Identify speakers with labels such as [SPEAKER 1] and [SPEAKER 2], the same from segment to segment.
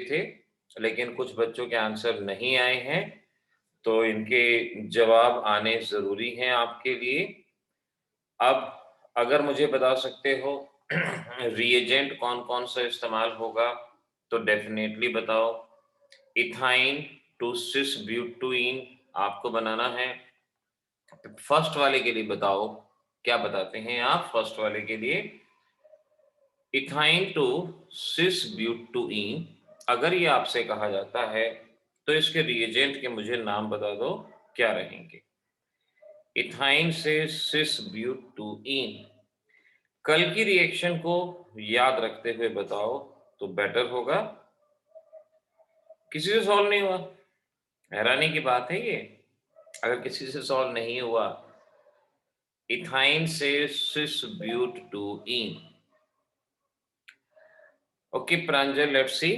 [SPEAKER 1] थे, लेकिन कुछ बच्चों के आंसर नहीं आए हैं, तो इनके जवाब आने ज़रूरी हैं आपके लिए। अब अगर मुझे बता सकते हो रिएजेंट कौन-कौन सा इस्तेमाल होगा, तो डेफ़िनेटली बताओ। इथाइन टू सिस ब्यूटुइन आपको बनाना है। फर्स्ट वाले के लिए बताओ, क्या बताते हैं आप फर्स्ट वाले के लिए? इथाइन टू सिस ब्यूटुइन अगर ये आपसे कहा जाता है, तो इसके रिएजेंट के मुझे नाम बता दो, क्या रहेंगे? इथाइन से सिस ब्यूटुइन कल की रिएक्शन को याद रखते हुए बताओ, तो बेटर होगा। किसी से सॉल्व नहीं हुआ? हैरानी की बात है ये। अगर किसी से सॉल्व नहीं हुआ, इथाइन से cis butyne. Okay Pranjal, let's see.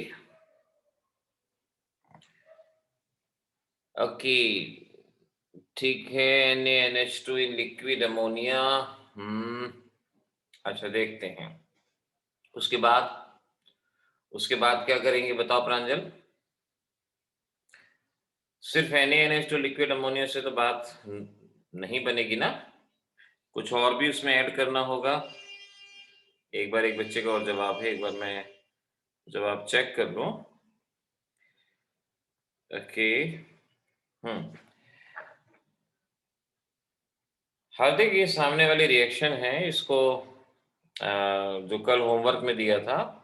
[SPEAKER 1] Okay, ठीक है। NaNH2 in liquid ammonia. अच्छा, देखते हैं उसके बाद। क्या करेंगे बताओ प्रांजल? सिर्फ NaNH2 लिक्विड अमोनिया से तो बात नहीं बनेगी ना, कुछ और भी उसमें ऐड करना होगा। एक बार एक बच्चे का और जवाब है, एक बार मैं जवाब चेक कर लूं। ओके, हार्दिक, ये सामने वाली रिएक्शन है, इसको जो कल होमवर्क में दिया था,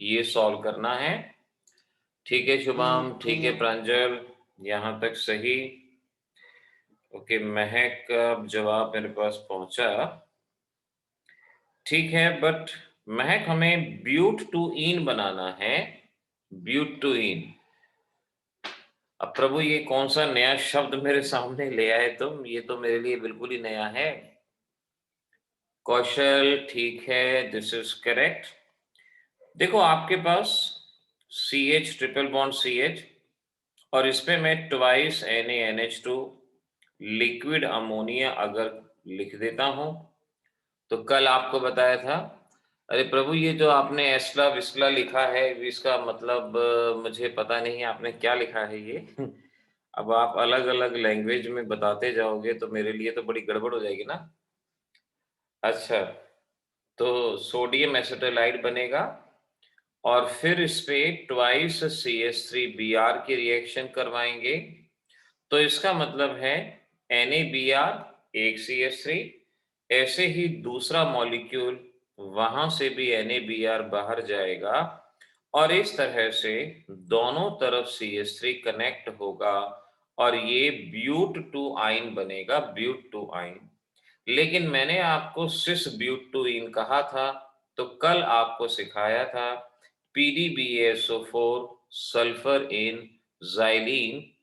[SPEAKER 1] ये सॉल्व करना है। ठीक है शुभम, ठीक है प्रांजल, यहाँ तक सही। ओके, महक का जवाब मेरे पास पहुंचा। ठीक है, बट महक हमें ब्यूटुइन बनाना है। ब्यूटुइन। अब प्रभु, ये कौन सा नया शब्द मेरे सामने ले आए तुम? ये तो मेरे लिए बिल्कुल ही नया है। कौशल, ठीक है, दिस इज करेक्ट। देखो आपके पास CH ट्रिपल बॉन्ड CH और इसपे मैं ट्वाइस NaNH2 लिक्विड अमोनिया अगर लिख देता हूं, तो कल आपको बताया था, अरे प्रभु ये जो आपने एस्ला विस्ला लिखा है, इसका मतलब मुझे पता नहीं आपने क्या लिखा है ये। अब आप अलग अलग लैंग्वेज में बताते जाओगे तो मेरे लिए तो बड़ी गड़बड़ हो जाएगी ना। अच्छा, तो सोडियम एसिटाइलाइड बनेगा और फिर इस पे ट्वाइस CH3Br की रिएक्शन करवाएंगे, तो इसका मतलब है NaBr एक CH3, ऐसे ही दूसरा मॉलिक्यूल वहां से भी NaBr बाहर जाएगा और इस तरह से दोनों तरफ CH3 कनेक्ट होगा और ये ब्यूट-टू-आइन बनेगा, ब्यूट-टू-आइन। लेकिन मैंने आपको सिस ब्यूटुइन कहा था, तो कल आपको सिखाया था PDBaSO4 sulphur in xylene.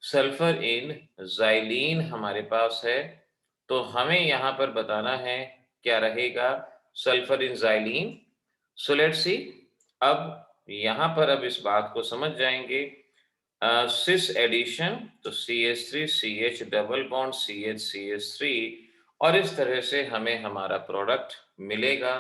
[SPEAKER 1] Sulphur in xylene हमारे पास है, तो हमें यहाँ पर बताना है क्या रहेगा, sulphur in xylene. So let's see. अब यहाँ पर अब इस बात को समझ जाएंगे। सिस एडिशन, तो CH3 CH double bond CH और इस तरह से हमें हमारा प्रोडक्ट मिलेगा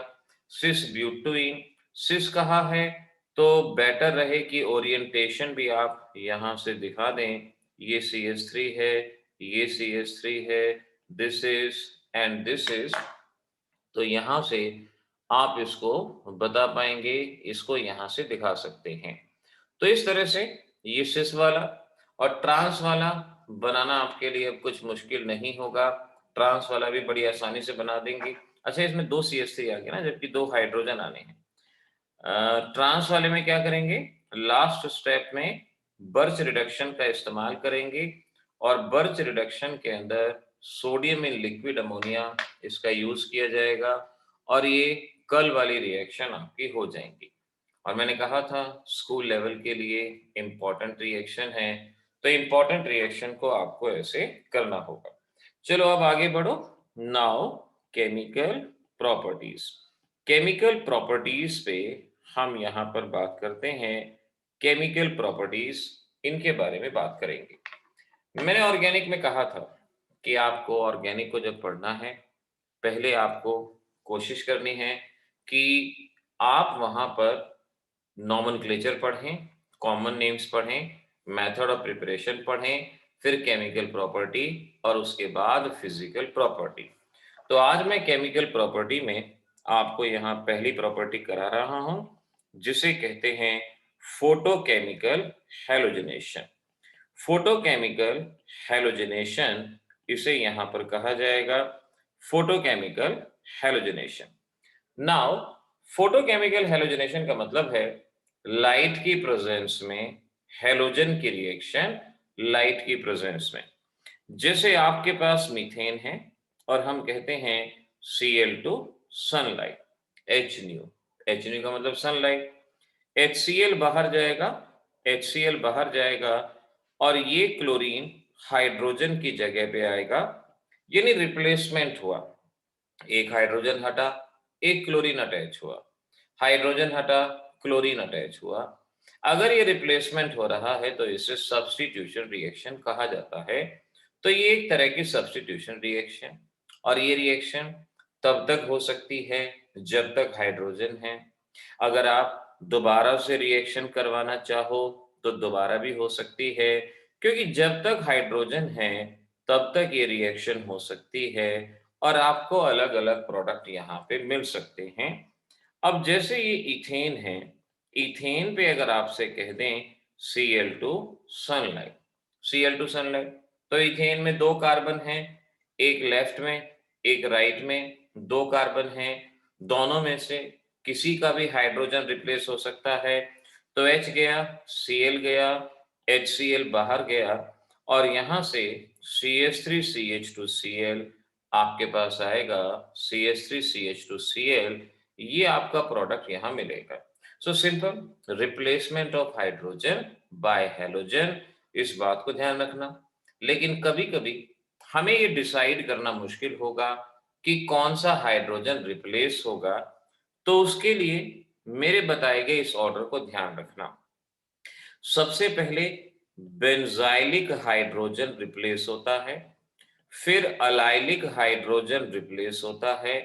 [SPEAKER 1] सिस ब्यूटुइन। सिस कहा है तो बेटर रहे कि ओरिएंटेशन भी आप यहाँ से दिखा दें। ये CH3 है, ये CH3 है, this is and this is, तो यहाँ से आप इसको बता पाएंगे, इसको यहाँ से दिखा सकते हैं। तो इस तरह से ये सिस वाला और ट्रांस वाला बनाना आपके लिए अब कुछ मुश्किल नहीं होगा। ट्रांस वाला भी बड़ी आसानी से बना देंगे। अच्छा, इसमें 2 CH3 आ गया ना, जबकि 2 हाइड्रोजन आने हैं। ट्रांस वाले में क्या करेंगे, लास्ट स्टेप में बर्च रिडक्शन का इस्तेमाल करेंगे और बर्च रिडक्शन के अंदर सोडियम इन लिक्विड अमोनिया इसका यूज किया जाएगा और ये कल वाली रिएक्शन आपकी हो जाएंगी। और मैंने कहा था स्कूल लेवल के लिए इंपॉर्टेंट रिएक्शन है, तो इंपॉर्टेंट रिएक्शन को आपको ऐसे करना होगा। चलो अब आगे बढ़ो। Now chemical properties. Chemical properties पे हम यहाँ पर बात करते हैं। केमिकल प्रॉपर्टीज, इनके बारे में बात करेंगे। मैंने ऑर्गेनिक में कहा था कि आपको ऑर्गेनिक को जब पढ़ना है, पहले आपको कोशिश करनी है कि आप वहां पर नॉमेनक्लेचर पढ़ें, कॉमन नेम्स पढ़ें, मेथड ऑफ प्रिपरेशन पढ़ें, फिर केमिकल प्रॉपर्टी और उसके बाद फिजिकल प्रॉपर्टी। तो आज मैं केमिकल प्रॉपर्टी में आपको यहाँ पहली प्रॉपर्टी करा रहा हूँ, जिसे कहते हैं फोटोकेमिकल हैलोजनेशन। फोटोकेमिकल हैलोजनेशन इसे यहाँ पर कहा जाएगा photochemical halogenation. Now photochemical halogenation का मतलब है लाइट की प्रेजेंस में हैलोजन की रिएक्शन लाइट की प्रेजेंस में। जैसे आपके पास मीथेन है और हम कहते हैं Cl2 सनलाइट, H का मतलब सनलाइट, HCl बाहर जाएगा, HCl बाहर जाएगा और ये क्लोरीन हाइड्रोजन की जगह पे आएगा, यानी रिप्लेसमेंट हुआ। एक हाइड्रोजन हटा, एक क्लोरीन अटैच हुआ, हाइड्रोजन हटा, क्लोरीन अटैच हुआ। अगर ये रिप्लेसमेंट हो रहा है तो इसे सब्स्टिट्यूशन रिएक्शन कहा जाता है। तो ये एक तरह की सब्स्टिट्यूशन रिएक्शन, और ये रिएक्शन तब तक हो सकती है जब तक हाइड्रोजन है। अगर आप दोबारा से रिएक्शन करवाना चाहो तो दोबारा भी हो सकती है, क्योंकि जब तक हाइड्रोजन है तब तक ये रिएक्शन हो सकती है और आपको अलग अलग प्रोडक्ट यहाँ पे मिल सकते हैं। अब जैसे ये इथेन है, इथेन पे अगर आपसे कह दें Cl2 सनलाइट, Cl2 सनलाइट, तो इथेन में दो कार्बन हैं, एक लेफ्ट में एक राइट में, दो कार्बन हैं, दोनों में से किसी का भी हाइड्रोजन रिप्लेस हो सकता है। तो H गया, Cl गया, HCl बाहर गया और यहाँ से CH3CH2Cl आपके पास आएगा CH3CH2Cl, ये आपका प्रोडक्ट यहाँ मिलेगा। So simple, replacement of hydrogen bye halogen, इस बात को ध्यान रखना। लेकिन कभी कभी हमें ये डिसाइड करना मुश्किल होगा कि कौन सा हाइड्रोजन रिप्लेस होगा, तो उसके लिए मेरे बताए गए इस ऑर्डर को ध्यान रखना। सबसे पहले बेंजाइलिक हाइड्रोजन रिप्लेस होता है, फिर अलाइलिक हाइड्रोजन रिप्लेस होता है,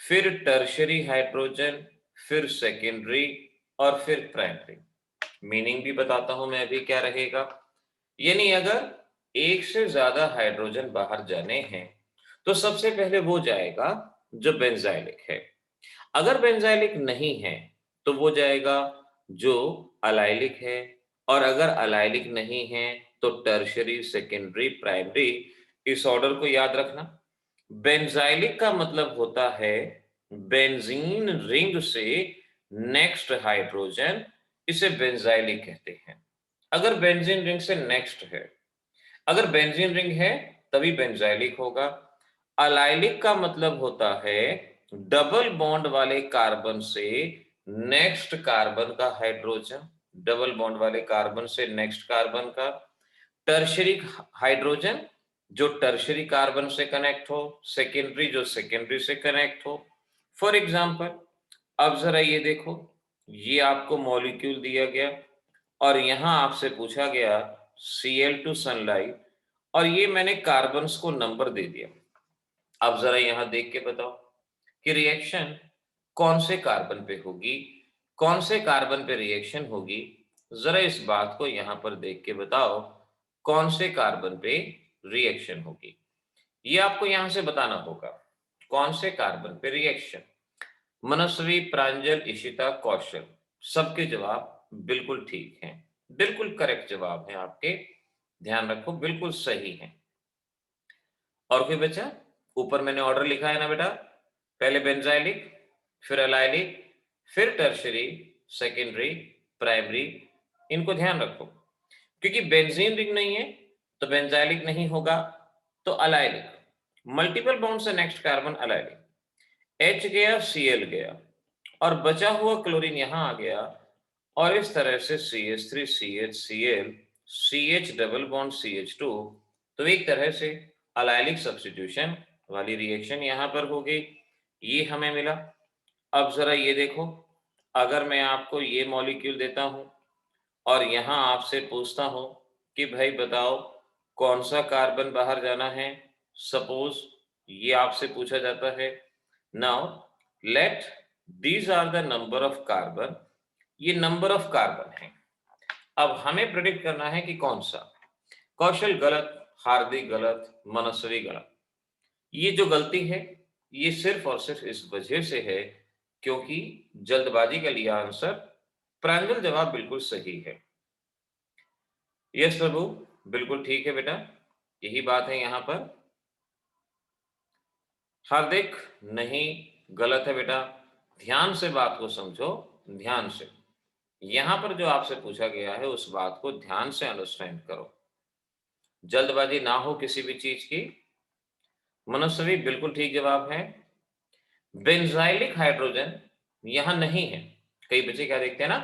[SPEAKER 1] फिर टर्शरी हाइड्रोजन, फिर सेकेंडरी और फिर प्राइमरी। मीनिंग भी बताता हूं मैं अभी क्या रहेगा। यानी अगर एक से ज्यादा हाइड्रोजन बाहर जाने हैं तो सबसे पहले वो जाएगा जो बेंजाइलिक है। अगर बेंजाइलिक नहीं है तो वो जाएगा जो अलाइलिक है, और अगर अलाइलिक नहीं है तो टर्शरी, सेकेंडरी, प्राइमरी। इस ऑर्डर को याद रखना। बेंजाइलिक का मतलब होता है बेंजीन रिंग से नेक्स्ट हाइड्रोजन, इसे बेंजाइलिक कहते हैं। अगर बेंजीन रिंग से नेक्स्ट है, अगर बेंजीन रिंग है तभी बेंजाइलिक होगा। अलाइलिक का मतलब होता है डबल बॉन्ड वाले कार्बन से नेक्स्ट कार्बन का हाइड्रोजन, डबल बॉन्ड वाले कार्बन से नेक्स्ट कार्बन का। टर्शरी हाइड्रोजन जो टर्शरी कार्बन से कनेक्ट हो, सेकेंडरी जो सेकेंडरी से कनेक्ट हो। फॉर एग्जांपल, अब जरा ये देखो, ये आपको मॉलिक्यूल दिया गया और यहां आपसे पूछा गया Cl2 सनलाइट, और ये मैंने कार्बन्स को नंबर दे दिया। अब जरा यहां देख के बताओ कि रिएक्शन कौन से कार्बन पे होगी, कौन से कार्बन पे रिएक्शन होगी। जरा इस बात को यहां पर देख के बताओ, कौन से कार्बन पे रिएक्शन होगी। ये आपको यहां से बताना होगा, कौन से कार्बन पे रिएक्शन। मनस्वी, प्रांजल, इशिता, कौशल, सबके जवाब बिल्कुल ठीक हैं, बिल्कुल करेक्ट जवाब हैं आपके। ध्यान रखो, बिल्कुल सही है। और कोई बचा? ऊपर मैंने ऑर्डर लिखा है ना बेटा, पहले बेंजाइलिक, फिर अलाइलिक, फिर टर्शरी, सेकेंडरी, प्राइमरी। इनको ध्यान रखो, क्योंकि बेंजीन रिंग नहीं है तो बेंजाइलिक नहीं होगा, तो अलाइलिक, मल्टीपल बॉन्ड से नेक्स्ट कार्बन अलाइलिक। H गया, Cl गया और बचा हुआ क्लोरीन यहां आ गया, और इस तरह से CH3 CHCl CH double bond CH2। तो एक तरह से अलाइलिक सब्स्टिट्यूशन वाली रिएक्शन यहां पर हो गई, ये हमें मिला। अब जरा ये देखो, अगर मैं आपको ये मॉलिक्यूल देता हूं और यहां आपसे पूछता हूं कि भाई बताओ कौन सा कार्बन बाहर जाना है, सपोज ये आपसे पूछा जाता है। Now let these are the number of carbon, ये नंबर ऑफ कार्बन है। अब हमें प्रेडिक्ट करना है कि कौन सा। कौशल गलत, हार्दिक गलत, मनस्वी गलत। ये जो गलती है, ये सिर्फ और सिर्फ इस वजह से है क्योंकि जल्दबाजी का लिया आंसर। प्रांजल जवाब बिल्कुल सही है। यस प्रभु, बिल्कुल ठीक है बेटा, यही बात है यहाँ पर। हार्दिक नहीं, गलत है बेटा। ध्यान से बात को समझो, ध्यान से। यहाँ पर जो आपसे पूछा गया है उस बात को ध्यान से अंडरस्टैंड करो। जल्दबाजी ना हो किसी भी चीज की। मनस्वी बिल्कुल ठीक जवाब है। बेंजाइलिक हाइड्रोजन यहां नहीं है। कई बच्चे क्या देखते हैं ना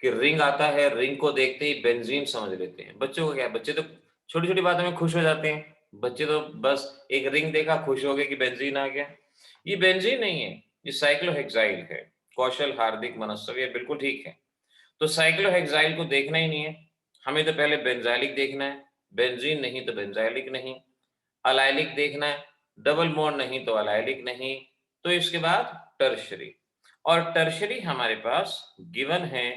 [SPEAKER 1] कि रिंग आता है, रिंग को देखते ही बेंजीन समझ लेते हैं। बच्चों को क्या है, बच्चे तो छोटी छोटी बातों में खुश हो जाते हैं। बच्चे तो बस एक रिंग देखा खुश हो गए कि बेंजीन आ गया। ये बेंजीन नहीं है, ये साइक्लोहेक्साइल है। कौशल, हार्दिक, मनस्वी ये बिल्कुल ठीक है। तो साइक्लोहेक्साइल को देखना ही नहीं है, हमें तो पहले बेंजाइलिक देखना है। बेंजीन नहीं तो बेंजाइलिक नहीं। अलाइलिक देखना है, डबल बॉन्ड नहीं तो अलाइलिक नहीं। तो इसके बाद टर्शरी, और टर्शरी हमारे पास गिवन है,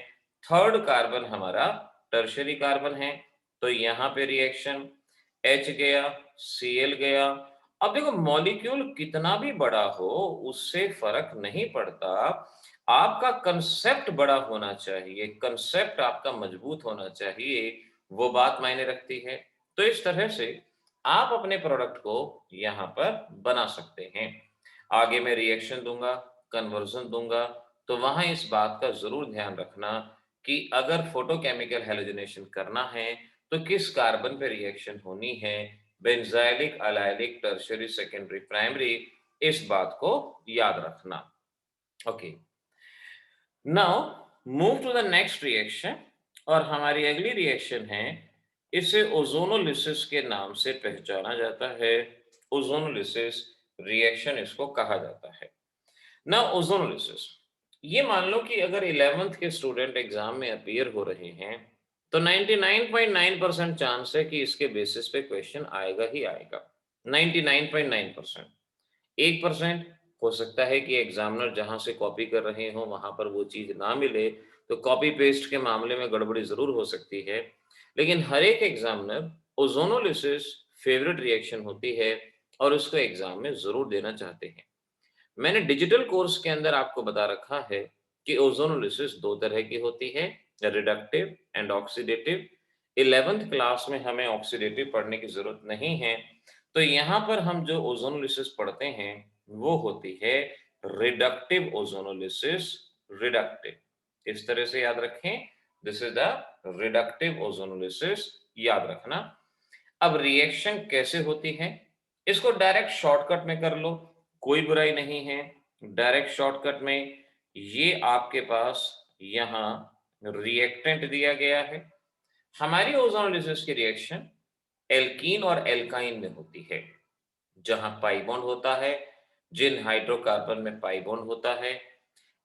[SPEAKER 1] थर्ड कार्बन हमारा टर्शरी कार्बन है। तो यहां पे रिएक्शन H गया, Cl गया। अब देखो मॉलिक्यूल कितना भी बड़ा हो उससे फर्क नहीं पड़ता, आपका कंसेप्ट बड़ा होना चाहिए, कंसेप्ट आपका मजबूत होना चाहिए, वो बात मायने रखती है। तो इस तरह से आप अपने प्रोडक्ट को यहां पर बना सकते हैं। आगे मैं रिएक्शन दूंगा, कन्वर्जन दूंगा, तो वहां इस बात का जरूर ध्यान रखना कि अगर फोटोकेमिकल हैलोजनेशन करना है तो किस कार्बन पे रिएक्शन होनी है, benzylic, allylic, tertiary, secondary, primary, इस बात को याद रखना। Okay, now move to the next reaction. और हमारी अगली रिएक्शन है, इसे ओजोनोलिसिस के नाम से पहचाना जाता है। ओजोनोलिसिस रिएक्शन इसको कहा जाता है ना। ओजोनोलिसिस, ये मान लो कि अगर 11th के स्टूडेंट एग्जाम में अपीयर हो रहे हैं तो 99.9% चांस है कि इसके बेसिस पे क्वेश्चन आएगा ही आएगा। 99.9%। 1% हो सकता है कि एग्जामिनर जहां से कॉपी कर रहे हो वहां पर वो चीज ना मिले, तो कॉपी पेस्ट के मामले में गड़बड़ी जरूर हो सकती है। लेकिन हर एक एग्जामिनर ओजोनोलिसिस फेवरेट रिएक्शन होती है और उसको एग्जाम में जरूर देना चाहते हैं। मैंने डिजिटल कोर्स के अंदर आपको बता रखा है कि ओजोनोलिसिस दो तरह की होती है, reductive and oxidative. 11th class में हमें ऑक्सीडेटिव पढ़ने की जरूरत नहीं है, तो यहाँ पर हम जो ओजोनोलिसिस पढ़ते हैं वो होती है रिडक्टिव ओजोनोलिसिस। रिडक्टिव इस तरह से याद रखें, this is the reductive ozonolysis, याद रखना। अब रिएक्शन कैसे होती है, इसको डायरेक्ट शॉर्टकट में कर लो, कोई बुराई नहीं है। डायरेक्ट शॉर्टकट में ये आपके पास यहां रिएक्टेंट दिया गया है। हमारी ओजोनोलिसिस की रिएक्शन एल्कीन और एल्काइन में होती है। जहां पाई बॉन्ड होता है, जिन हाइड्रोकार्बन में पाई बॉन्ड होता है,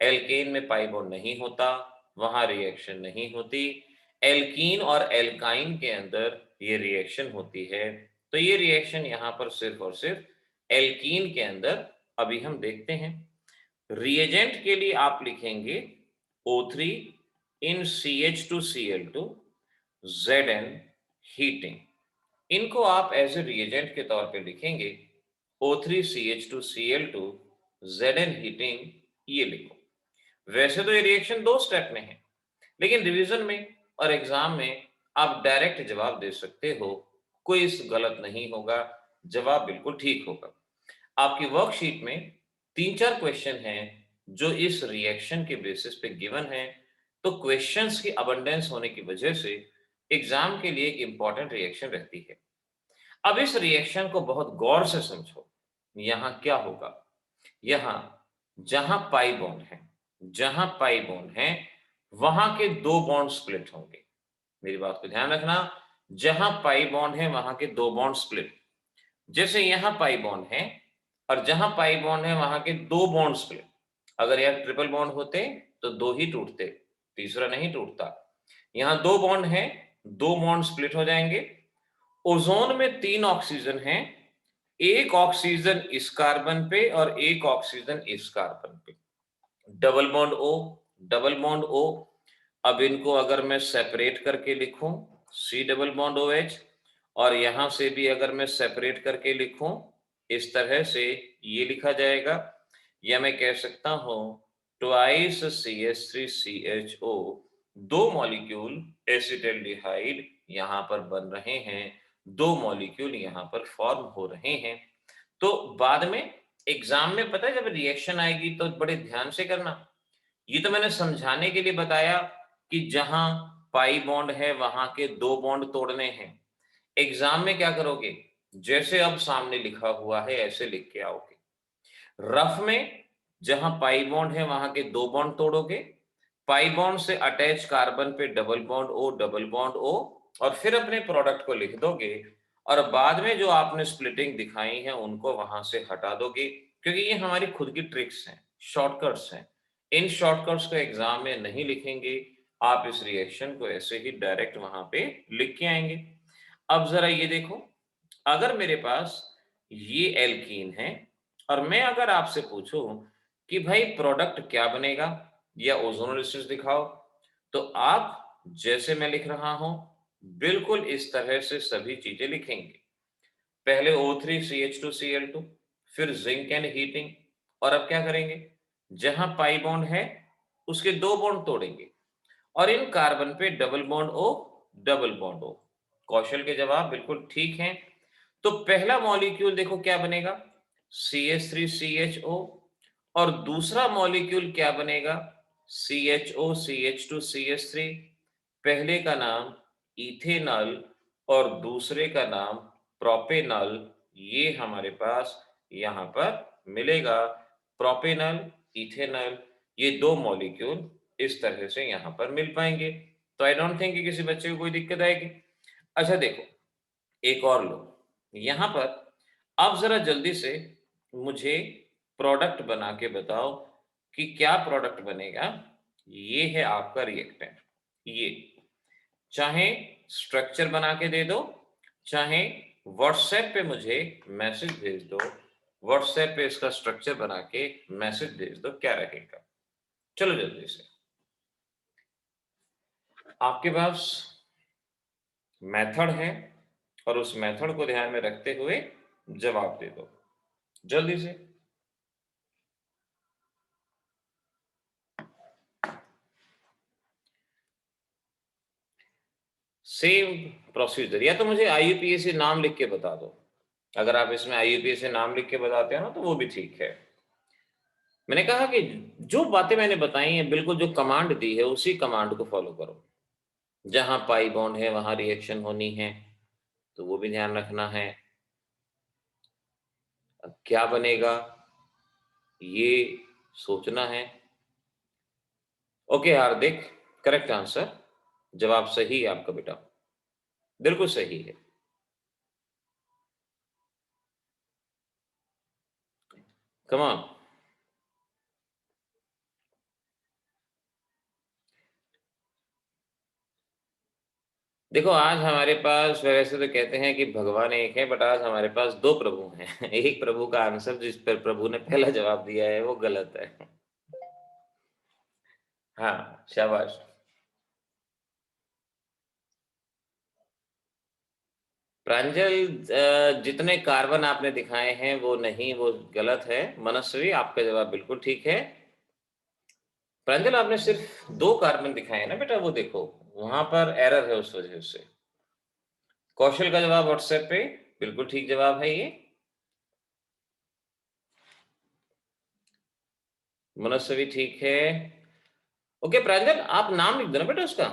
[SPEAKER 1] एल्केन में पाई बॉन्ड नहीं होता, वहां रिएक्शन नहीं होती। एल्कीन और एल्काइन के अंदर ये रिएक्शन होती है। तो ये रिएक्शन यहां पर सिर्फ और सिर्फ एल्कीन के अंदर अभी हम देखते हैं। रिएजेंट के लिए आप लिखेंगे O3 इन CH2Cl2 Zn हीटिंग। इनको आप एज ए रिएजेंट के तौर पे लिखेंगे O3CH2Cl2 Zn हीटिंग, ये लिखो। वैसे तो ये रिएक्शन दो स्टेप में है, लेकिन रिवीजन में और एग्जाम में आप डायरेक्ट जवाब दे सकते हो, कोई इस गलत नहीं होगा, जवाब बिल्कुल ठीक होगा। आपकी वर्कशीट में 3-4 क्वेश्चन हैं जो इस रिएक्शन के बेसिस पे गिवन है, तो क्वेश्चंस की अबंडेंस होने की वजह से एग्जाम के लिए एक इंपॉर्टेंट रिएक्शन रहती है। अब इस रिएक्शन को बहुत गौर से समझो। यहां क्या होगा, यहां जहां पाई बॉन्ड है, जहां पाई बॉन्ड है वहां के दो बॉन्ड स्प्लिट होंगे। मेरी बात को ध्यान रखना, जहां पाई बॉन्ड है वहां के दो बॉन्ड स्प्लिट। जैसे यहां पाई बॉन्ड है और जहां पाई बॉन्ड है वहां के दो बॉन्ड स्प्लिट। अगर यह ट्रिपल बॉन्ड होते तो दो ही टूटते, तीसरा नहीं टूटता। यहां दो बॉन्ड है, दो बॉन्ड स्प्लिट हो जाएंगे। ओजोन में 3 ऑक्सीजन हैं, एक ऑक्सीजन इस कार्बन पे और एक ऑक्सीजन इस कार्बन पे। Double bond O, double bond O, अब इनको अगर मैं सेपरेट करके लिखूं, C डबल बॉन्ड OH, और यहां से भी अगर मैं सेपरेट करके लिखूं, इस तरह से ये लिखा जाएगा, या मैं कह सकता हूं ट्वाइस CH3CHO, दो मॉलिक्यूल एसिटल्डिहाइड यहां पर बन रहे हैं, दो मॉलिक्यूल यहां पर फॉर्म हो रहे हैं। तो बाद में एग्जाम में पता है जब रिएक्शन आएगी तो बड़े ध्यान से करना। ये तो मैंने समझाने के लिए बताया कि जहां पाई बॉन्ड है वहां के दो बॉन्ड तोड़ने हैं। एग्जाम में क्या करोगे, जैसे अब सामने लिखा हुआ है ऐसे लिख के आओगे। रफ में जहां पाई बॉन्ड है वहां के दो बॉन्ड तोड़ोगे, पाई बॉन्ड से अटैच कार्बन पे double bond O, double bond O, और फिर अपने प्रोडक्ट को लिख दोगे, और बाद में जो आपने स्प्लिटिंग दिखाई है उनको वहां से हटा दोगे, क्योंकि ये हमारी खुद की ट्रिक्स हैं, शॉर्टकट्स हैं। इन शॉर्टकट्स को एग्जाम में नहीं लिखेंगे, आप इस रिएक्शन को ऐसे ही डायरेक्ट वहां पे लिख के आएंगे। अब जरा ये देखो, अगर मेरे पास ये एल्कीन है और मैं अगर आपसे पूछूं कि भाई प्रोडक्ट क्या बनेगा या ओजोनोलिसिस दिखाओ, तो आप जैसे मैं लिख रहा हूं बिल्कुल इस तरह से सभी चीजें लिखेंगे। पहले O3CH2Cl2, फिर जिंक एंड हीटिंग, और अब क्या करेंगे, जहां पाई बॉन्ड है उसके दो बॉन्ड तोड़ेंगे, और इन कार्बन पे double bond O, double bond O। कौशल के जवाब बिल्कुल ठीक हैं। तो पहला मॉलिक्यूल देखो क्या बनेगा, CH3CHO, और दूसरा मॉलिक्यूल क्या बनेगा, CHO CH2CH3। पहले का नाम इथेनॉल और दूसरे का नाम प्रोपेनॉल, ये हमारे पास यहां पर मिलेगा। प्रोपेनॉल, इथेनॉल, ये दो मॉलिक्यूल इस तरह से यहां पर मिल पाएंगे। तो आई डोंट थिंक कि किसी बच्चे को कोई दिक्कत आएगी। अच्छा देखो, एक और लो यहां पर, अब जरा जल्दी से मुझे प्रोडक्ट बना के बताओ कि क्या प्रोडक्ट बनेगा। ये है आपका रिएक्टेंट। ये चाहे स्ट्रक्चर बना के दे दो, चाहे व्हाट्सएप पे मुझे मैसेज भेज दो, व्हाट्सएप पे इसका स्ट्रक्चर बना के मैसेज भेज दो, क्या रहेगा। चलो जल्दी से, आपके पास मेथड है और उस मेथड को ध्यान में रखते हुए जवाब दे दो जल्दी से। सेम प्रोसीजर, या तो मुझे IUPAC नाम लिख के बता दो। अगर आप इसमें IUPAC नाम लिख के बताते हो ना तो वो भी ठीक है। मैंने कहा कि जो बातें मैंने बताई हैं बिल्कुल जो कमांड दी है उसी कमांड को फॉलो करो। जहां पाई बॉन्ड है वहां रिएक्शन होनी है, तो वो भी ध्यान रखना है। अब क्या बनेगा ये सोचना है। ओके हार्दिक, करेक्ट आंसर, जवाब सही है आपका बेटा, बिल्कुल सही है। Come on. देखो आज हमारे पास, वैसे तो कहते हैं कि भगवान एक है, बट आज हमारे पास दो प्रभु हैं। एक प्रभु का आंसर जिस पर प्रभु ने पहला जवाब दिया है वो गलत है। हाँ शाबाश। प्रांजल, जितने कार्बन आपने दिखाए हैं वो नहीं, वो गलत है। मनस्वी, आपका जवाब बिल्कुल ठीक है। प्रांजल आपने सिर्फ दो कार्बन दिखाए हैं ना बेटा, वो देखो वहां पर एरर है उस वजह से। कौशल का जवाब व्हाट्सएप पे बिल्कुल ठीक जवाब है ये। मनस्वी ठीक है। ओके प्रांजल, आप नाम लिख दो ना बेटा उसका,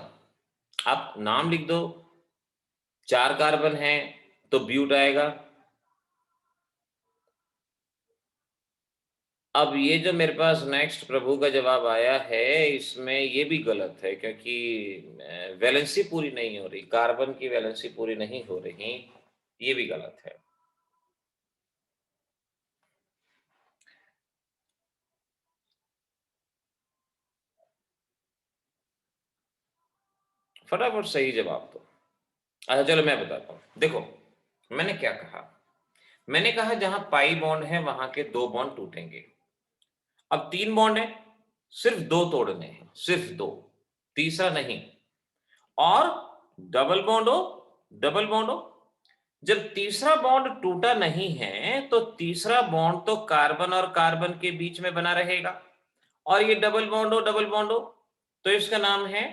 [SPEAKER 1] आप नाम लिख दो। चार कार्बन है तो ब्यूट आएगा। अब ये जो मेरे पास नेक्स्ट प्रभु का जवाब आया है इसमें ये भी गलत है, क्योंकि वैलेंसी पूरी नहीं हो रही, कार्बन की वैलेंसी पूरी नहीं हो रही, ये भी गलत है। फटाफट सही जवाब दो। अच्छा चलो मैं बताता हूं, देखो मैंने क्या कहा। मैंने कहा जहां पाई बॉन्ड है वहां के दो बॉन्ड टूटेंगे। अब तीन बॉन्ड है, सिर्फ दो तोड़ने हैं, सिर्फ दो। तीसरा नहीं। और डबल बॉन्ड हो, जब तीसरा बॉन्ड टूटा नहीं है तो तीसरा बॉन्ड तो कार्बन और कार्बन के बीच में बना रहेगा, और ये डबल बॉन्ड हो तो इसका नाम है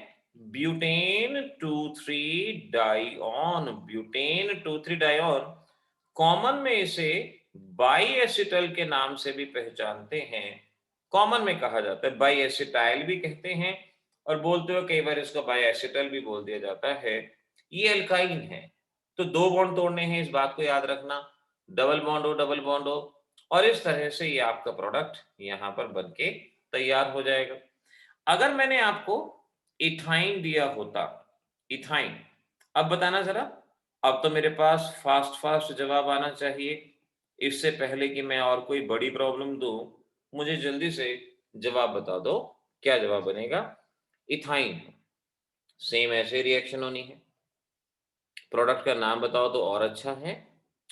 [SPEAKER 1] ब्यूटेन 2,3-डाइऑन। ब्यूटेन 2,3-डाइऑन, कॉमन में इसे बाई एसिटल के नाम से भी पहचानते हैं। कॉमन में कहा जाता है, बाई एसिटाइल भी कहते हैं, और बोलते हुए कई बार इसको बाई एसिटल भी बोल दिया जाता है। ये एल्काइन है, तो दो बॉन्ड तोड़ने हैं, इस बात को याद रखना। डबल बॉन्ड हो, और इस तरह से ये आपका प्रोडक्ट यहां पर बनके तैयार हो जाएगा। अगर मैंने आपको इथाइन दिया होता, इथाइन, अब बताना जरा। अब तो मेरे पास फास्ट फास्ट जवाब आना चाहिए, इससे पहले कि मैं और कोई बड़ी प्रॉब्लम दूं, मुझे जल्दी से जवाब बता दो, क्या जवाब बनेगा? इथाइन, सेम ऐसे रिएक्शन होनी है। प्रोडक्ट का नाम बताओ तो और अच्छा है,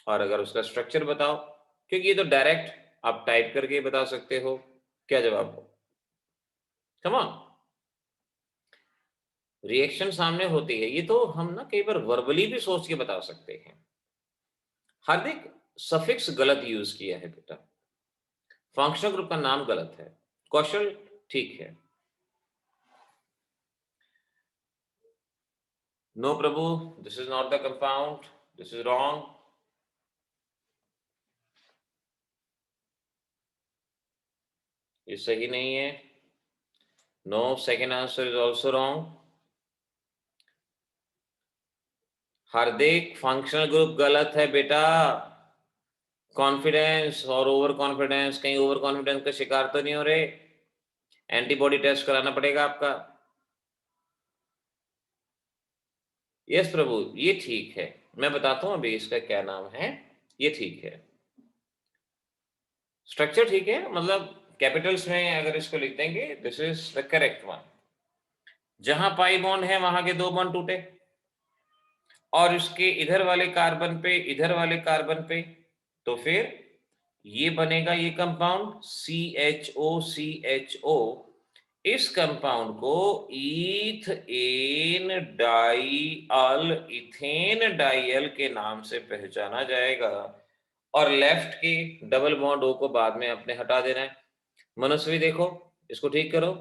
[SPEAKER 1] और अगर उसका स्ट्रक्चर बताओ, क्योंकि ये तो डायरेक्ट आप टाइप करके ही बता सकते हो क्या जवाब हो। कम ऑन, रिएक्शन सामने होती है, ये तो हम ना कई बार वर्बली भी सोच के बता सकते हैं। हार्दिक, सफिक्स गलत यूज किया है बेटा, फंक्शनल ग्रुप का नाम गलत है। कौशल, ठीक है। No Prabhu, this is not the compound, this is wrong. ये सही नहीं है। No, second answer is also wrong. Hardik, functional group गलत है बेटा। कॉन्फिडेंस और ओवर कॉन्फिडेंस, कहीं ओवर कॉन्फिडेंस का शिकार तो नहीं हो रहे? एंटीबॉडी टेस्ट कराना पड़ेगा आपका। यस प्रभु, ये ठीक है, मैं बताता हूं अभी इसका क्या नाम है। ये ठीक है, स्ट्रक्चर ठीक है, मतलब कैपिटल्स में अगर इसको लिख देंगे, this is the correct one. जहां पाई बॉन्ड है वहां के दो बॉन्ड टूटे, और इसके इधर वाले कार्बन पे, इधर वाले कार्बन पे, तो फिर ये बनेगा ये कंपाउंड CHO। इस कंपाउंड को ईथेन डाइअल, इथेन डाइअल के नाम से पहचाना जाएगा, और लेफ्ट की डबल बॉन्ड O को बाद में अपने हटा देना है। मनस्वी देखो, इसको ठीक करो।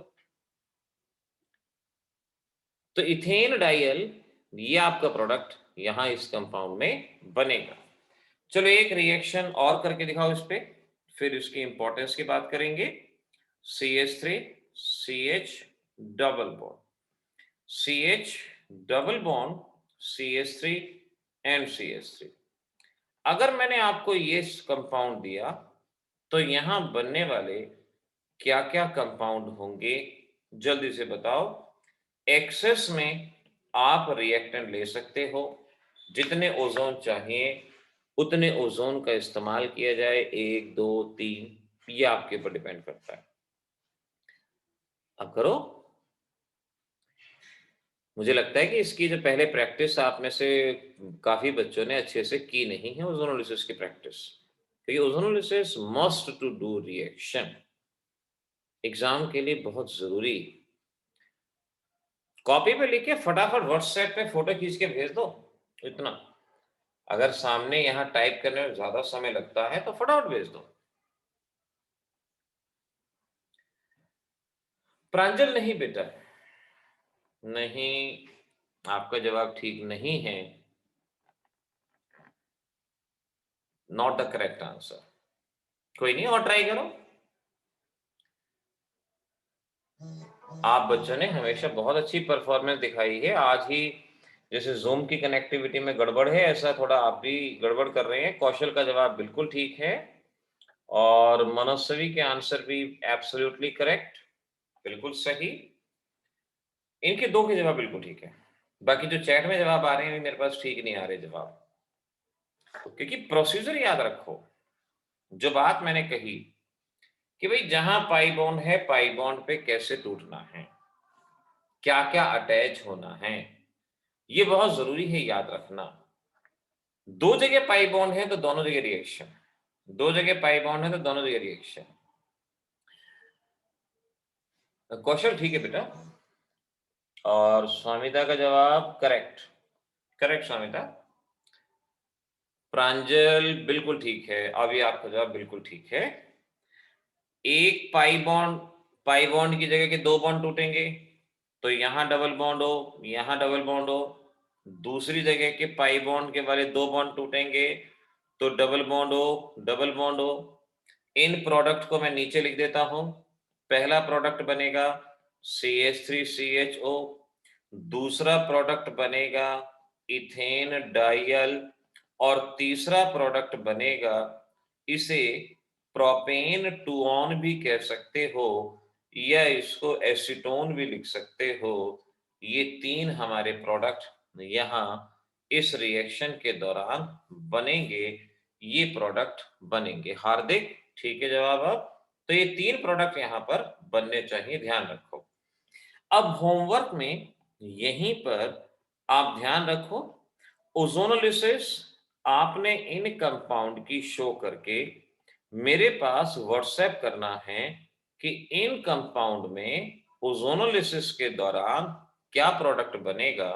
[SPEAKER 1] तो इथेन डाइअल, ये आपका प्रोडक्ट यहां इस कंपाउंड में बनेगा। चलो एक रिएक्शन और करके दिखाओ इस पे, फिर इसकी इंपॉर्टेंस की बात करेंगे। CH3 CH double bond, CH double bond, CH3 and CH3। अगर मैंने आपको ये कंपाउंड दिया तो यहां बनने वाले क्या क्या कंपाउंड होंगे, जल्दी से बताओ। एक्सेस में आप रिएक्टेंट ले सकते हो, जितने ओजोन चाहिए उतने ओजोन का इस्तेमाल किया जाए, 1 2 3, ये आपके ऊपर डिपेंड करता है। अब करो। मुझे लगता है कि इसकी जो पहले प्रैक्टिस आप में से काफी बच्चों ने अच्छे से की नहीं है, ओजोनोलिसिस की प्रैक्टिस, क्योंकि ozonolysis must to do reaction, exam के लिए बहुत जरूरी। कॉपी पे लिख के फटाफट व्हाट्सएप पे फोटो खींच के भेज दो, इतना। अगर सामने यहाँ टाइप करने में ज्यादा समय लगता है तो फटाफट भेज दो। प्रांजल, नहीं बेटा, नहीं, आपका जवाब ठीक नहीं है, नॉट द करेक्ट आंसर। कोई नहीं, और ट्राई करो। आप बच्चों ने हमेशा बहुत अच्छी परफॉर्मेंस दिखाई है, आज ही जैसे जूम की कनेक्टिविटी में गड़बड़ है, ऐसा थोड़ा आप भी गड़बड़ कर रहे हैं। कौशल का जवाब बिल्कुल ठीक है, और मनस्वी के आंसर भी एब्सोल्युटली करेक्ट, बिल्कुल सही। इनके दो के जवाब बिल्कुल ठीक है, बाकी जो चैट में जवाब आ रहे हैं मेरे पास ठीक नहीं आ रहे जवाब, क्योंकि प्रोसीजर याद रखो। जो बात मैंने कही कि भाई जहां पाई बॉन्ड है, पाई बॉन्ड पे कैसे टूटना है, क्या क्या अटैच होना है, ये बहुत जरूरी है याद रखना। दो जगह पाई बॉन्ड है तो दोनों जगह रिएक्शन, दो जगह पाई बॉन्ड है तो दोनों जगह रिएक्शन। कौशल ठीक है बेटा, और स्वामिता का जवाब करेक्ट। करेक्ट स्वामिता। प्रांजल बिल्कुल ठीक है, अभी आपका जवाब बिल्कुल ठीक है। एक पाई बॉन्ड की जगह के 2 बॉन्ड टूटेंगे, तो यहां डबल बॉन्ड हो, यहां डबल बॉन्ड हो। दूसरी जगह के पाई बॉन्ड के वाले 2 बॉन्ड टूटेंगे, तो डबल बॉन्ड हो, डबल बॉन्ड हो। इन प्रोडक्ट को मैं नीचे लिख देता हूं। पहला प्रोडक्ट बनेगा CH3CHO, दूसरा प्रोडक्ट बनेगा इथेन डाइयल, और तीसरा प्रोडक्ट बनेगा, इसे प्रोपेन टूऑन भी कह सकते हो, या इसको एसीटोन भी लिख सकते हो। ये 3 हमारे प्रोडक्ट यहाँ इस रिएक्शन के दौरान बनेंगे, ये प्रोडक्ट बनेंगे। हार्दिक ठीक है जवाब अब। तो ये 3 प्रोडक्ट यहाँ पर बनने चाहिए, ध्यान रखो। अब होमवर्क में यहीं पर आप ध्यान रखो, ओजोनोलिसिस आपने इन कंपाउंड की शो करके मेरे पास व्हाट्सएप करना है कि इन कंपाउंड में ओजोनोलिसिस के दौरान क्या प्रोडक्ट बनेगा।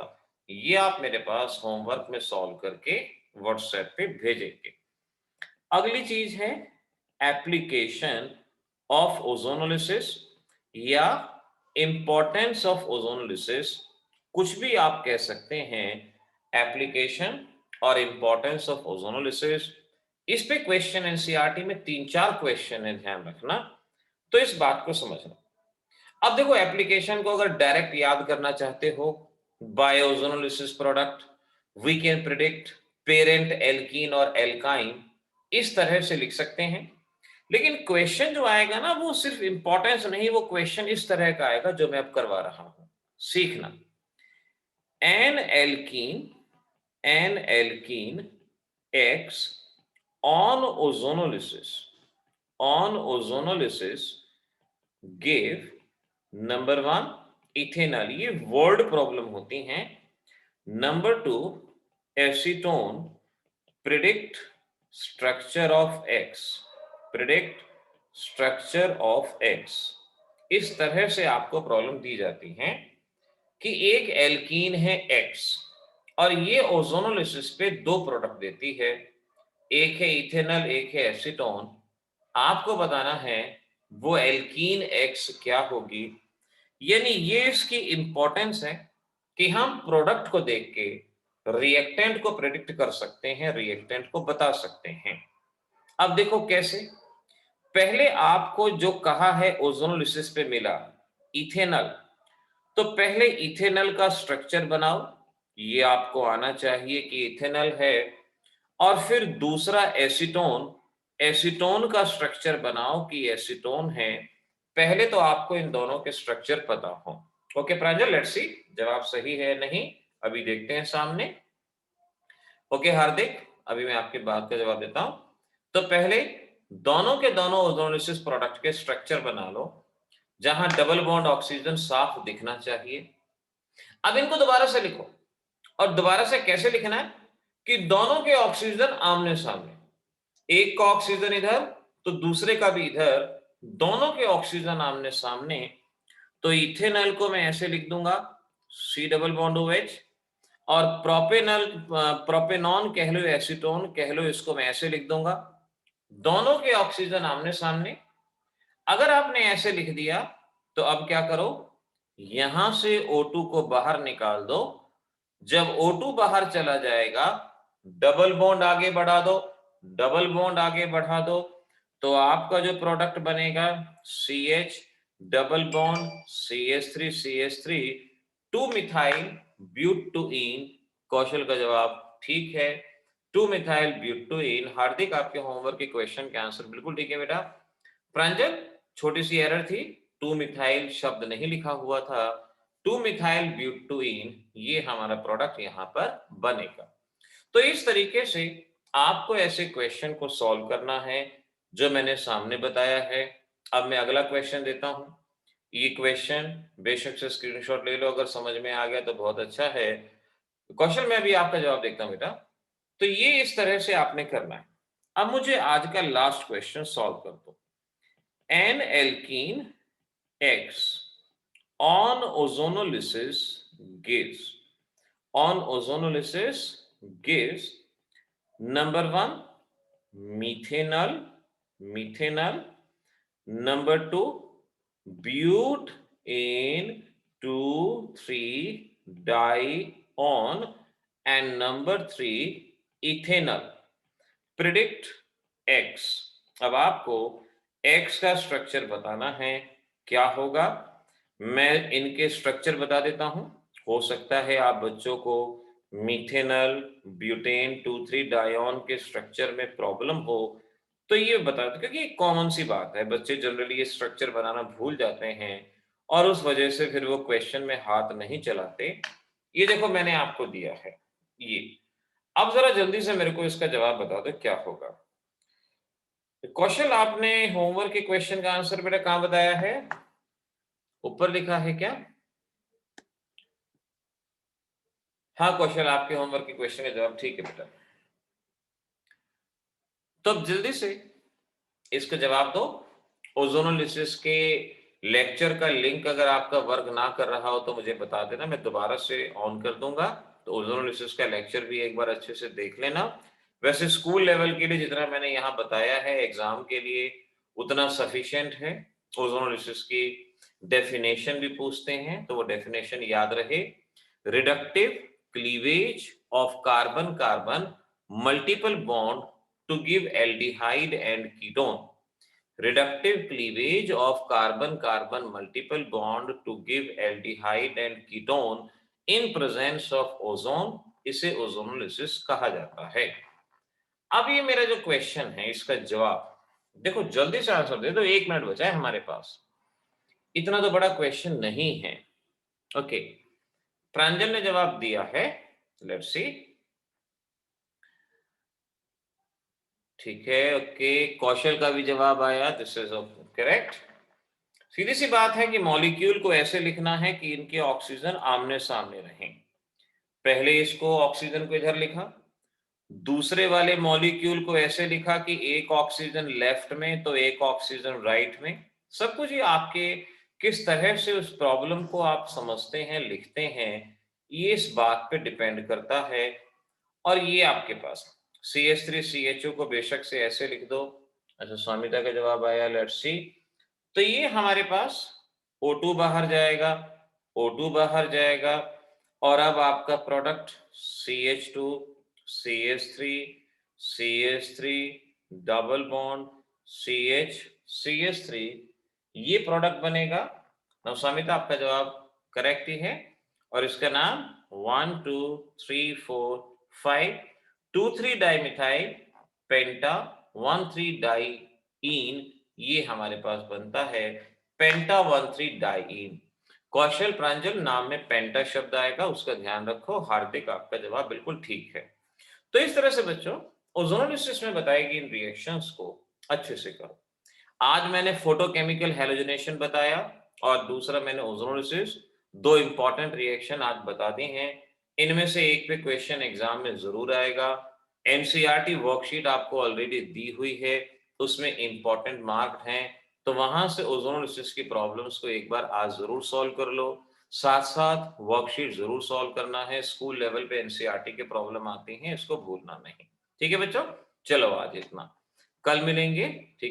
[SPEAKER 1] ये आप मेरे पास होमवर्क में सॉल्व करके व्हाट्सएप पे भेजेंगे। अगली चीज है एप्लीकेशन ऑफ ओजोनोलिसिस या इंपॉर्टेंस ऑफ ओजोनोलिसिस, कुछ भी आप कह सकते हैं। एप्लीकेशन और इंपॉर्टेंस ऑफ ओजोनोलिसिस, इस पे क्वेश्चन एनसीईआरटी में 3-4 क्वेश्चन है, ध्यान रखना। तो इस बात को समझना। अब देखो, एप्लीकेशन को अगर डायरेक्ट याद करना चाहते हो, by ozonolysis product we can predict parent alkene और एल्काइन, इस तरह से लिख सकते हैं। लेकिन क्वेश्चन जो आएगा ना, वो सिर्फ इंपॉर्टेंस नहीं, वो क्वेश्चन इस तरह का आएगा जो मैं अब करवा रहा हूं, सीखना। N alkene x on ozonolysis give number 1 ethanol, ये वर्ड प्रॉब्लम होती हैं। Number 2 acetone, predict structure of x, predict structure of x. इस तरह से आपको प्रॉब्लम दी जाती है कि एक एल्कीन है एक्स, और ये ओजोनोलिसिस पे 2 प्रोडक्ट देती है, एक है इथेनॉल, एक है एसीटोन। आपको बताना है वो एल्कीन एक्स क्या होगी। यानी ये इसकी इंपॉर्टेंस है कि हम प्रोडक्ट को देख के रिएक्टेंट को प्रेडिक्ट कर सकते हैं, रिएक्टेंट को बता सकते हैं। अब देखो कैसे। पहले आपको जो कहा है ओजोनोलिसिस पे मिला इथेनॉल, तो पहले इथेनॉल का स्ट्रक्चर बनाओ, ये आपको आना चाहिए कि इथेनॉल है। और फिर दूसरा एसीटोन, एसीटोन का स्ट्रक्चर बनाओ कि एसीटोन है। पहले तो आपको इन दोनों के स्ट्रक्चर पता हो। ओके प्रांजल, लेट्स सी जवाब सही है नहीं, अभी देखते हैं सामने। ओके हार्दिक, अभी मैं आपकी बात का जवाब देता हूं। तो पहले दोनों के दोनों ओजोनोलिसिस प्रोडक्ट के स्ट्रक्चर बना लो, जहां डबल बॉन्ड ऑक्सीजन साफ दिखना चाहिए। अब इनको दोबारा से लिखो, और दोबारा से कैसे लिखना है कि दोनों के ऑक्सीजन आमने सामने, एक का ऑक्सीजन इधर तो दूसरे का भी इधर, दोनों के ऑक्सीजन आमने सामने। तो इथेनॉल को मैं ऐसे लिख दूंगा C डबल बॉन्ड OH, और प्रोपेनॉन कह लो, एसीटोन कह लो, इसको मैं ऐसे लिख दूंगा, दोनों के ऑक्सीजन आमने सामने। अगर आपने ऐसे लिख दिया तो अब क्या करो, यहां से O2 को बाहर निकाल दो। जब O2 बाहर चला जाएगा, डबल बॉन्ड आगे बढ़ा दो, डबल बॉन्ड आगे बढ़ा दो, तो आपका जो प्रोडक्ट बनेगा CH double bond CH3 2 methyl butyne. Kaushal का जवाब ठीक है, 2 मिथाइल ब्यूटुईन। हार्दिक, आपके होमवर्क के क्वेश्चन के आंसर बिल्कुल ठीक है बेटा। प्रांजल, छोटी सी एरर थी, 2 मिथाइल शब्द नहीं लिखा हुआ था, 2 मिथाइल ब्यूटुईन ये हमारा प्रोडक्ट यहां पर बनेगा। तो इस तरीके से आपको ऐसे क्वेश्चन को सॉल्व करना है जो मैंने सामने बताया है। अब मैं अगला क्वेश्चन देता हूं। ये क्वेश्चन बेशक से स्क्रीनशॉट ले लो, अगर समझ में आ गया तो बहुत अच्छा है। क्वेश्चन में भी आपका जवाब देखता हूं बेटा। तो ये इस तरह से आपने करना है। अब मुझे आज का लास्ट क्वेश्चन सॉल्व कर दो। N alkene x on ozonolysis gives on ozonolysis gives number 1 methanol, number 2 butane 2,3 dione and number 3 ethanol. Predict x. अब आपको एक्स का स्ट्रक्चर बताना है, क्या होगा। मैं इनके स्ट्रक्चर बता देता हूं। हो सकता है आप बच्चों को मिथेनल ब्यूटेन 2,3 डायोन के स्ट्रक्चर में प्रॉब्लम हो, तो ये बता दो, क्योंकि कॉमन सी बात है, बच्चे जनरली ये स्ट्रक्चर बनाना भूल जाते हैं और उस वजह से फिर वो क्वेश्चन में हाथ नहीं चलाते। ये देखो मैंने आपको दिया है ये। अब जरा जल्दी से मेरे को इसका जवाब बता दो क्या होगा। कौशल, आपने होमवर्क के क्वेश्चन का आंसर बेटा कहां बताया है? ऊपर लिखा है क्या? हाँ कौशल, आपके होमवर्क के क्वेश्चन का जवाब ठीक है बेटा। तो अब जल्दी से इसका जवाब दो। ओजोनोलिसिस के लेक्चर का लिंक अगर आपका वर्क ना कर रहा हो तो मुझे बता देना, मैं दोबारा से ऑन कर दूंगा। तो ओजोनोलिसिस का लेक्चर भी एक बार अच्छे से देख लेना। वैसे स्कूल लेवल के लिए जितना मैंने यहाँ बताया है एग्जाम के लिए उतना सफिशिएंट है। ओजोनोलिसिस की डेफिनेशन भी पूछते हैं तो वो डेफिनेशन याद रहे। Reductive cleavage of carbon carbon multiple bond to give aldehyde and ketone. Reductive cleavage of carbon-carbon multiple bond to give aldehyde and ketone in presence of ozone, इसे ओजोनोलिसिस कहा जाता है। अब ये मेरा जो क्वेश्चन है इसका जवाब देखो, जल्दी से आंसर दे दो, 1 मिनट बचा है हमारे पास। इतना तो बड़ा क्वेश्चन नहीं है। ओके, प्रांजल ने जवाब दिया है, लेट्स सी। ठीक है, ओके, कौशल का भी जवाब आया, दिस इज करेक्ट। सीधी सी बात है कि मॉलिक्यूल को ऐसे लिखना है कि इनके ऑक्सीजन आमने सामने रहें। पहले इसको ऑक्सीजन को इधर लिखा, दूसरे वाले मॉलिक्यूल को ऐसे लिखा कि एक ऑक्सीजन लेफ्ट में तो एक ऑक्सीजन राइट में। सब कुछ ये आपके किस तरह से उस प्रॉब्लम को आप समझते हैं, लिखते हैं, ये इस बात पे डिपेंड करता है। और ये आपके पास CH3CHO को बेशक से ऐसे लिख दो। अच्छा, स्वामिता का जवाब आया, लेट्स सी। तो ये हमारे पास O2 बाहर जाएगा, O2 बाहर जाएगा और अब आपका product CH2 CH3 CH3 double bond CH CH3, ये प्रोडक्ट बनेगा। नवसामिता आपका जवाब करेक्ट ही है और इसका नाम 1 2 3 4 5 2,3 डाइमिथाइल पेंटा 1,3 डाइईन, ये हमारे पास बनता है पेंटा 1,3 डाइईन। कौशल प्रांजल, नाम में पेंटा शब्द आएगा, उसका ध्यान रखो। हार्दिक, आपका जवाब बिल्कुल ठीक है। तो इस तरह से बच्चों ओजोनोलिसिस में बताई गई इन रिएक्शंस को अच्छे से करो। आज मैंने फोटोकेमिकल हैलोजनेशन बताया और दूसरा मैंने ओजोनोलिसिस, दो इंपॉर्टेंट रिएक्शन आज बता दी हैं। इनमें से एक पे क्वेश्चन एग्जाम में जरूर आएगा। एनसीईआरटी वर्कशीट आपको ऑलरेडी दी हुई है, उसमें इंपॉर्टेंट मार्क हैं, तो वहां से ओजोनोलिसिस की प्रॉब्लम्स को एक बार आज जरूर सॉल्व कर लो। साथ साथ वर्कशीट जरूर सॉल्व करना है। स्कूल लेवल पे एनसीईआरटी के प्रॉब्लम आती हैं, इसको भूलना नहीं। ठीक है बच्चों, चलो आज इतना, कल मिलेंगे। ठीक।